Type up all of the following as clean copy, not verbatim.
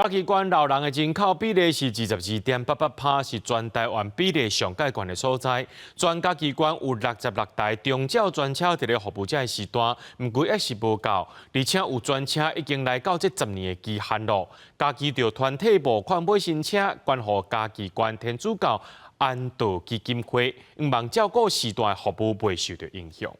嘉义县老人的人口比例是22.88%，是全台湾比例上介悬的所在。全嘉义县有66台中照专车伫咧服务这个时段，毋过也是无够，而且有专车已经来到这10年的期限咯。嘉义着团体募款买新车，捐予嘉义县天主教安道基金会，希望照顾时段的服务袂受到影响。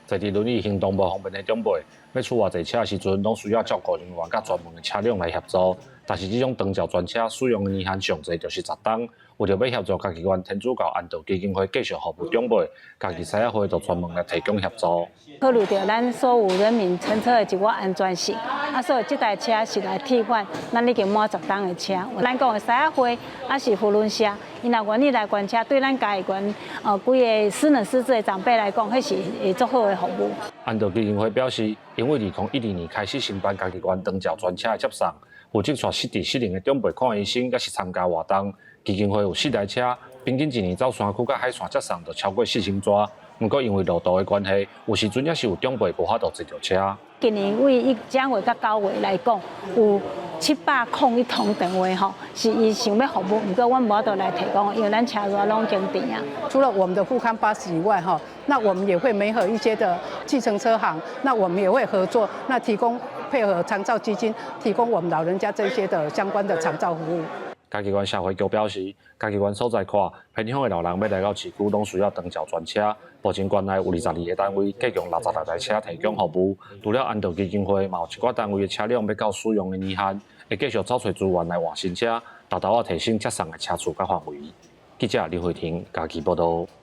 在地轮椅行动无方便的长辈，要出偌济车的时阵，拢需要照顾人员甲专门的车辆来协助。但是这种长照专车使用的年限上济就是10天，为着要协助嘉义县天主教安道基金会继续服务长辈，嘉义xã會就專門來提供協助。考慮到咱所有人民乘車的一個安全性，所以這台車是來替換咱已經滿10天的車。咱講的xã會是扶輪社，伊若願意來捐車，對咱嘉義縣規個失能失智的長輩來講，迄是會足好的服務。安道基金會表示，因為2012年開始承辦嘉義縣長照專車的接送，負責帶失智失能的長輩看醫生，也是參加活動。基金會有4台車，平均一年走山區甲海線接送就超過4000紙。不過因為路途的關係，有時陣也是有長輩無法度坐着車。今年為正月到9月來講，有701通電話吼，是伊想要服務，不過阮無法度來提供，因為咱車路攏經定啊。除了我們的富康巴士以外，哈，那我們也會媒合一些的計程車行，那我們也會合作，那提供配合長照基金，提供我們老人家這些的相關的長照服務。嘉義縣社會局表示，嘉義縣所在看偏鄉的老人要來到市區，攏需要長照專車。目前縣內有22個單位，計共66台車提供服務。除了安道基金會，嘛有一寡單位的車輛要到使用的年限，會繼續找找資源來換新車，達到提升接送的車次甲範圍。記者李慧婷，嘉義報道。